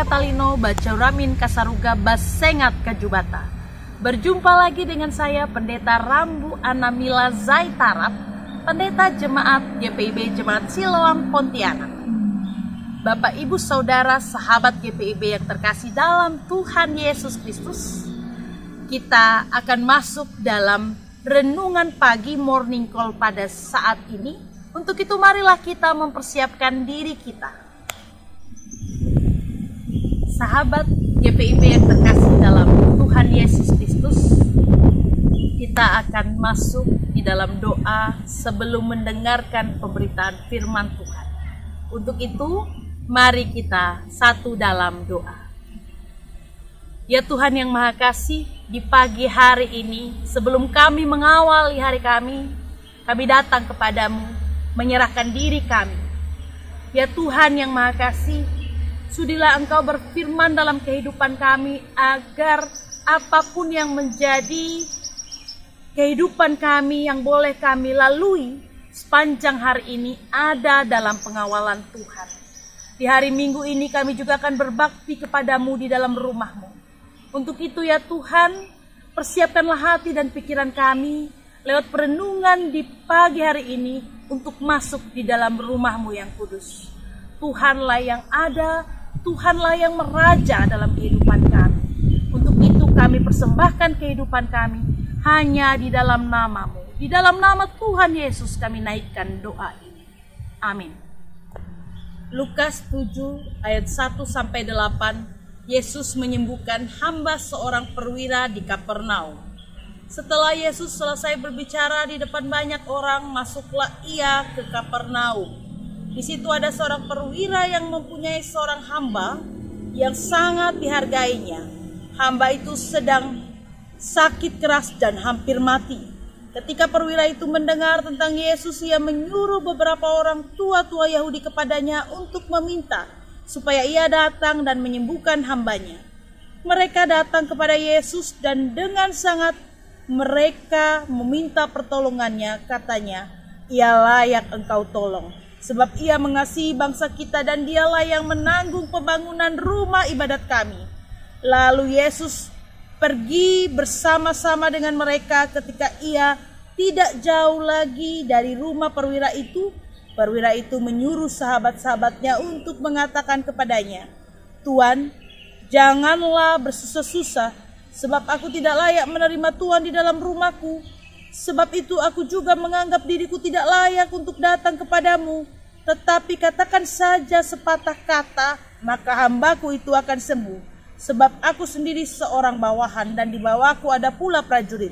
Talino Bacauramin Kasaruga Basengat Kajubata. Berjumpa lagi dengan saya Pendeta Rambu Anamila Zaitarap, Pendeta Jemaat GPIB Jemaat Siloam Pontianak. Bapak Ibu Saudara sahabat GPIB yang terkasih dalam Tuhan Yesus Kristus, kita akan masuk dalam renungan pagi morning call pada saat ini. Untuk itu marilah kita mempersiapkan diri kita. Sahabat GPIB yang terkasih dalam Tuhan Yesus Kristus, kita akan masuk di dalam doa sebelum mendengarkan pemberitaan firman Tuhan. Untuk itu, mari kita satu dalam doa. Ya Tuhan yang Maha Kasih, di pagi hari ini, sebelum kami mengawali hari kami datang kepadamu, menyerahkan diri kami. Ya Tuhan yang Maha Kasih, sudilah Engkau berfirman dalam kehidupan kami agar apapun yang menjadi kehidupan kami yang boleh kami lalui sepanjang hari ini ada dalam pengawalan Tuhan. Di hari Minggu ini kami juga akan berbakti kepadamu di dalam rumah-Mu. Untuk itu ya Tuhan, persiapkanlah hati dan pikiran kami lewat perenungan di pagi hari ini untuk masuk di dalam rumah-Mu yang kudus. Tuhanlah yang ada, Tuhanlah yang meraja dalam kehidupan kami. Untuk itu kami persembahkan kehidupan kami hanya di dalam nama-Mu. Di dalam nama Tuhan Yesus kami naikkan doa ini. Amin. Lukas 7 ayat 1-8, Yesus menyembuhkan hamba seorang perwira di Kapernaum. Setelah Yesus selesai berbicara di depan banyak orang, masuklah ia ke Kapernaum. Di situ ada seorang perwira yang mempunyai seorang hamba yang sangat dihargainya. Hamba itu sedang sakit keras dan hampir mati. Ketika perwira itu mendengar tentang Yesus, ia menyuruh beberapa orang tua-tua Yahudi kepadanya untuk meminta supaya ia datang dan menyembuhkan hambanya. Mereka datang kepada Yesus dan dengan sangat mereka meminta pertolongannya. Katanya, ia layak engkau tolong, sebab ia mengasihi bangsa kita dan dialah yang menanggung pembangunan rumah ibadat kami. Lalu Yesus pergi bersama-sama dengan mereka. Ketika ia tidak jauh lagi dari rumah perwira itu menyuruh sahabat-sahabatnya untuk mengatakan kepadanya, Tuan, janganlah bersusah-susah, sebab aku tidak layak menerima Tuan di dalam rumahku. Sebab itu aku juga menganggap diriku tidak layak untuk datang kepadamu. Tetapi katakan saja sepatah kata, maka hambaku itu akan sembuh. Sebab aku sendiri seorang bawahan dan di bawahku ada pula prajurit.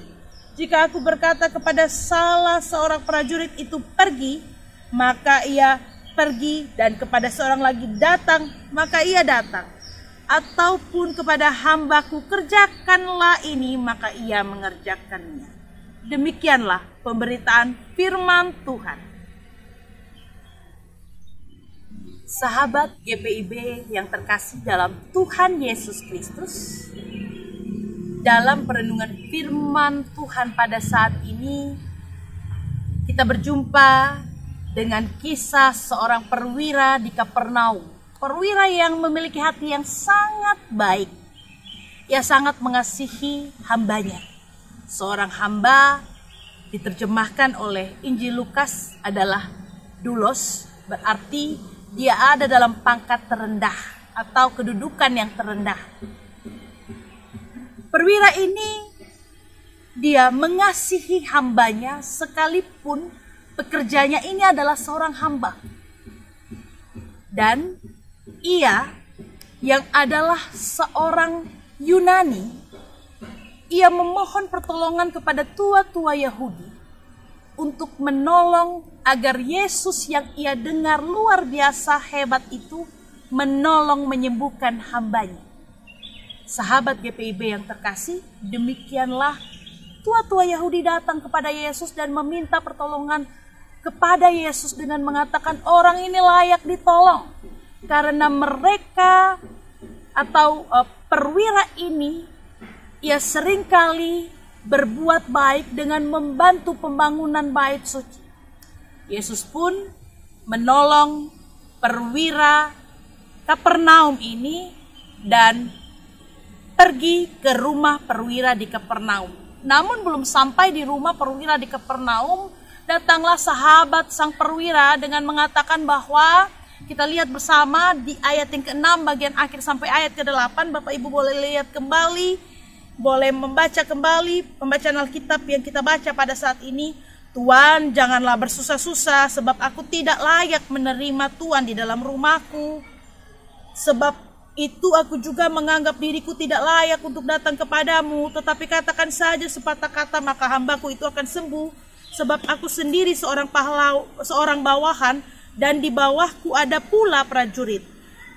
Jika aku berkata kepada salah seorang prajurit itu pergi, maka ia pergi, dan kepada seorang lagi datang, maka ia datang. Ataupun kepada hambaku kerjakanlah ini, maka ia mengerjakannya. Demikianlah pemberitaan firman Tuhan. Sahabat GPIB yang terkasih dalam Tuhan Yesus Kristus, dalam perenungan firman Tuhan pada saat ini, kita berjumpa dengan kisah seorang perwira di Kapernaum. Perwira yang memiliki hati yang sangat baik. Ia sangat mengasihi hambanya. Seorang hamba diterjemahkan oleh Injil Lukas adalah doulos, berarti dia ada dalam pangkat terendah atau kedudukan yang terendah. Perwira ini dia mengasihi hambanya sekalipun pekerjanya ini adalah seorang hamba. Dan ia yang adalah seorang Yunani, ia memohon pertolongan kepada tua-tua Yahudi untuk menolong agar Yesus yang ia dengar luar biasa hebat itu menolong menyembuhkan hambanya. Sahabat GPIB yang terkasih, demikianlah tua-tua Yahudi datang kepada Yesus dan meminta pertolongan kepada Yesus dengan mengatakan orang ini layak ditolong. Karena mereka atau perwira ini, ia seringkali berbuat baik dengan membantu pembangunan bait suci. Yesus pun menolong perwira Kapernaum ini dan pergi ke rumah perwira di Kapernaum. Namun belum sampai di rumah perwira di Kapernaum, datanglah sahabat sang perwira dengan mengatakan bahwa, kita lihat bersama di ayat yang ke-6 bagian akhir sampai ayat ke-8. Bapak Ibu boleh lihat kembali, boleh membaca kembali pembacaan Alkitab yang kita baca pada saat ini. Tuan, janganlah bersusah-susah, sebab aku tidak layak menerima Tuan di dalam rumahku. Sebab itu aku juga menganggap diriku tidak layak untuk datang kepadamu. Tetapi katakan saja sepatah kata, maka hambaku itu akan sembuh. Sebab aku sendiri seorang bawahan, dan di bawahku ada pula prajurit.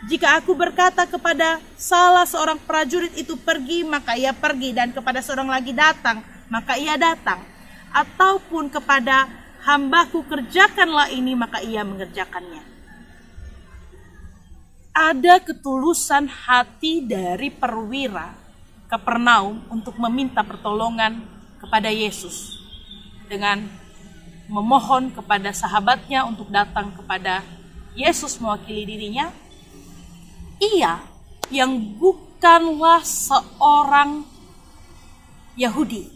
Jika aku berkata kepada salah seorang prajurit itu pergi, maka ia pergi, dan kepada seorang lagi datang, maka ia datang. Ataupun kepada hambaku kerjakanlah ini, maka ia mengerjakannya. Ada ketulusan hati dari perwira Kapernaum untuk meminta pertolongan kepada Yesus, dengan memohon kepada sahabatnya untuk datang kepada Yesus mewakili dirinya. Ia yang bukanlah seorang Yahudi.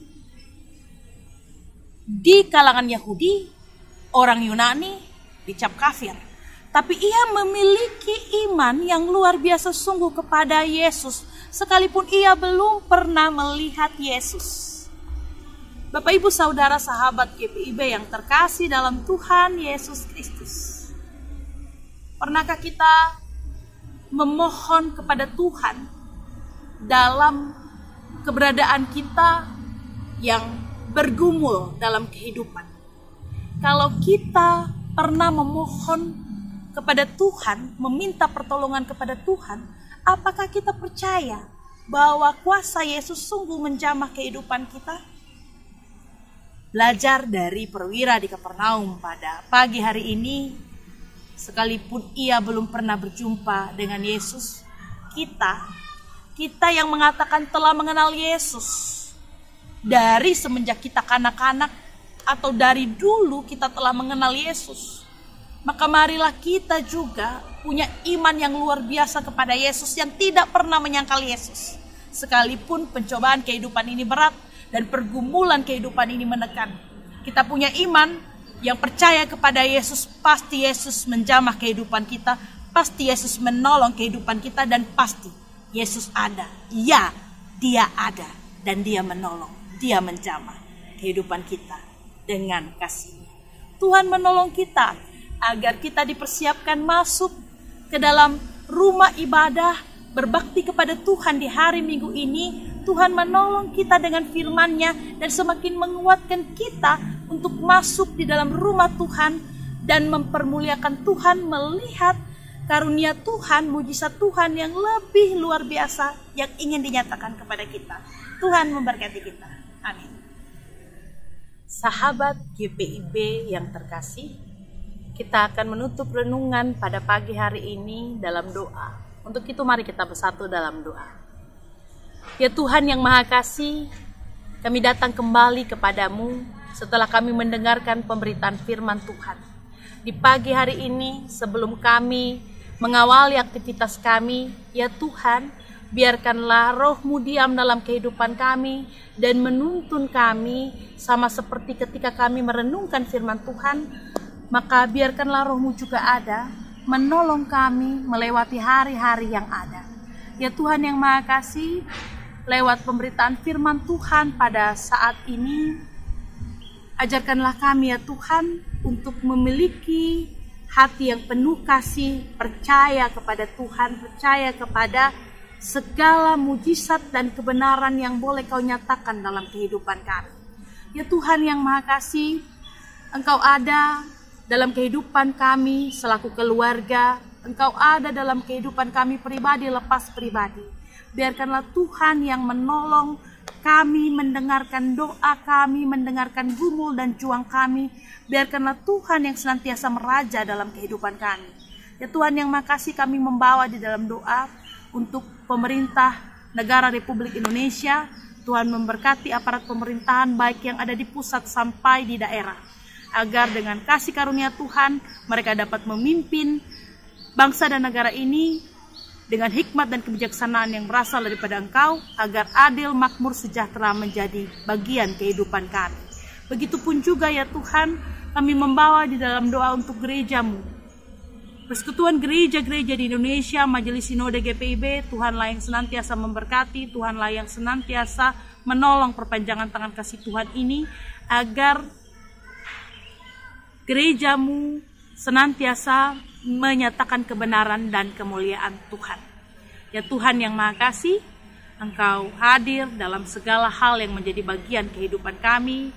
Di kalangan Yahudi, orang Yunani dicap kafir. Tapi ia memiliki iman yang luar biasa sungguh kepada Yesus, sekalipun ia belum pernah melihat Yesus. Bapak Ibu Saudara sahabat GPIB yang terkasih dalam Tuhan Yesus Kristus, pernahkah kita memohon kepada Tuhan dalam keberadaan kita yang bergumul dalam kehidupan? Kalau kita pernah memohon kepada Tuhan, meminta pertolongan kepada Tuhan, apakah kita percaya bahwa kuasa Yesus sungguh menjamah kehidupan kita? Belajar dari perwira di Kapernaum pada pagi hari ini, sekalipun ia belum pernah berjumpa dengan Yesus, kita yang mengatakan telah mengenal Yesus dari semenjak kita kanak-kanak atau dari dulu kita telah mengenal Yesus, maka marilah kita juga punya iman yang luar biasa kepada Yesus, yang tidak pernah menyangkal Yesus. Sekalipun pencobaan kehidupan ini berat dan pergumulan kehidupan ini menekan, kita punya iman yang percaya kepada Yesus. Pasti Yesus menjamah kehidupan kita, pasti Yesus menolong kehidupan kita, dan pasti Yesus ada. Ya, dia ada dan dia menolong, dia menjamah kehidupan kita dengan kasih-Nya. Tuhan menolong kita agar kita dipersiapkan masuk ke dalam rumah ibadah, berbakti kepada Tuhan di hari Minggu ini. Tuhan menolong kita dengan firman-Nya dan semakin menguatkan kita untuk masuk di dalam rumah Tuhan dan mempermuliakan Tuhan, melihat karunia Tuhan, mujizat Tuhan yang lebih luar biasa yang ingin dinyatakan kepada kita. Tuhan memberkati kita. Amin. Sahabat GPIB yang terkasih, kita akan menutup renungan pada pagi hari ini dalam doa. Untuk itu mari kita bersatu dalam doa. Ya Tuhan yang Maha Kasih, kami datang kembali kepadamu setelah kami mendengarkan pemberitaan firman Tuhan. Di pagi hari ini, sebelum kami mengawali aktivitas kami, ya Tuhan, biarkanlah Roh-Mu diam dalam kehidupan kami dan menuntun kami, sama seperti ketika kami merenungkan firman Tuhan. Maka biarkanlah Roh-Mu juga ada, menolong kami melewati hari-hari yang ada. Ya Tuhan yang Maha Kasih, lewat pemberitaan firman Tuhan pada saat ini, ajarkanlah kami ya Tuhan untuk memiliki hati yang penuh kasih, percaya kepada Tuhan, percaya kepada segala mujizat dan kebenaran yang boleh Kau nyatakan dalam kehidupan kami. Ya Tuhan yang Maha Kasih, Engkau ada dalam kehidupan kami selaku keluarga, Engkau ada dalam kehidupan kami pribadi lepas pribadi. Biarkanlah Tuhan yang menolong kami, mendengarkan doa kami, mendengarkan gumul dan juang kami. Biarkanlah Tuhan yang senantiasa meraja dalam kehidupan kami. Ya Tuhan yang makasih, kami membawa di dalam doa untuk pemerintah negara Republik Indonesia. Tuhan memberkati aparat pemerintahan baik yang ada di pusat sampai di daerah, agar dengan kasih karunia Tuhan mereka dapat memimpin bangsa dan negara ini dengan hikmat dan kebijaksanaan yang berasal daripada Engkau, agar adil, makmur, sejahtera menjadi bagian kehidupan kami. Begitupun juga ya Tuhan, kami membawa di dalam doa untuk gereja-Mu, Persekutuan gereja-gereja di Indonesia, Majelis Sinode GPIB, Tuhanlah yang senantiasa memberkati, Tuhanlah yang senantiasa menolong perpanjangan tangan kasih Tuhan ini, agar gereja-Mu senantiasa menyatakan kebenaran dan kemuliaan Tuhan. Ya Tuhan yang Maha Kasih, Engkau hadir dalam segala hal yang menjadi bagian kehidupan kami.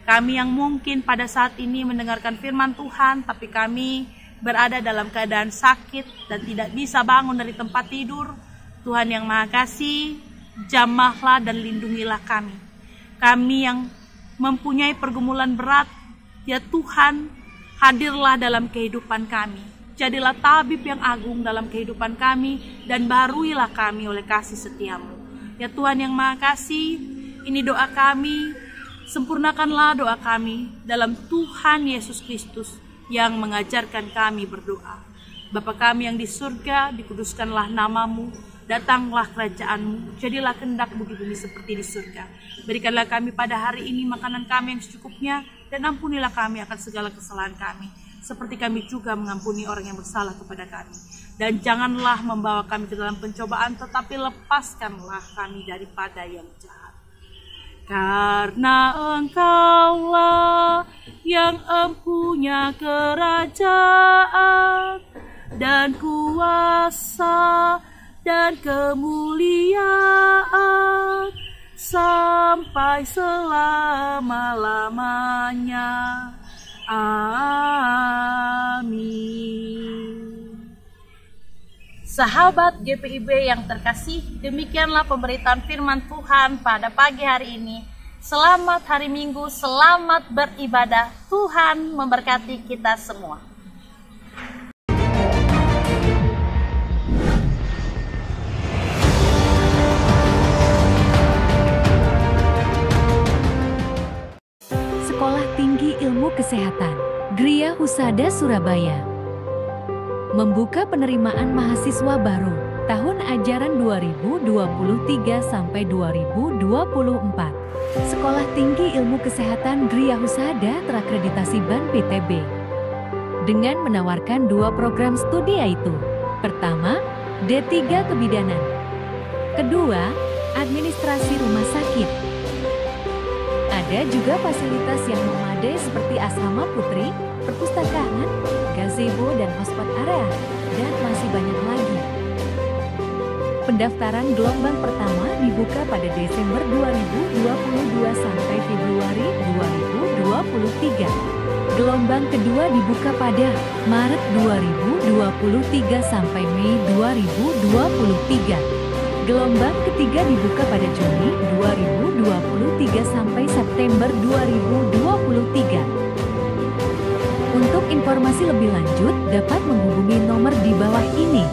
Kami yang mungkin pada saat ini mendengarkan firman Tuhan, tapi kami berada dalam keadaan sakit dan tidak bisa bangun dari tempat tidur. Tuhan yang Maha Kasih, jamahlah dan lindungilah kami. Kami yang mempunyai pergumulan berat, ya Tuhan, hadirlah dalam kehidupan kami. Jadilah tabib yang agung dalam kehidupan kami, dan baruilah kami oleh kasih setia-Mu. Ya Tuhan yang Maha Kasih, ini doa kami, sempurnakanlah doa kami dalam Tuhan Yesus Kristus yang mengajarkan kami berdoa. Bapa kami yang di surga, dikuduskanlah nama-Mu, datanglah kerajaan-Mu, jadilah kehendak di bumi seperti di surga. Berikanlah kami pada hari ini makanan kami yang secukupnya, dan ampunilah kami akan segala kesalahan kami, seperti kami juga mengampuni orang yang bersalah kepada kami. Dan janganlah membawa kami ke dalam pencobaan, tetapi lepaskanlah kami daripada yang jahat. Karena Engkaulah yang empunya kerajaan dan kuasa dan kemuliaan sampai selama-lamanya. Amin. Sahabat GPIB yang terkasih, demikianlah pemberitaan firman Tuhan pada pagi hari ini. Selamat hari Minggu, selamat beribadah. Tuhan memberkati kita semua. Sekolah Tinggi Ilmu Kesehatan, Gria Husada Surabaya, membuka penerimaan mahasiswa baru tahun ajaran 2023 sampai 2024. Sekolah Tinggi Ilmu Kesehatan Gria Husada terakreditasi BAN PTB dengan menawarkan 2 program studi, yaitu pertama, D3 Kebidanan, kedua, Administrasi Rumah Sakit. Ada juga fasilitas yang memadai seperti asrama putri, perpustakaan, gazebo dan hotspot area, dan masih banyak lagi. Pendaftaran gelombang pertama dibuka pada Desember 2022 sampai Februari 2023. Gelombang kedua dibuka pada Maret 2023 sampai Mei 2023. Gelombang ketiga dibuka pada Juni 2023 sampai September 2023. Untuk informasi lebih lanjut dapat menghubungi nomor di bawah ini.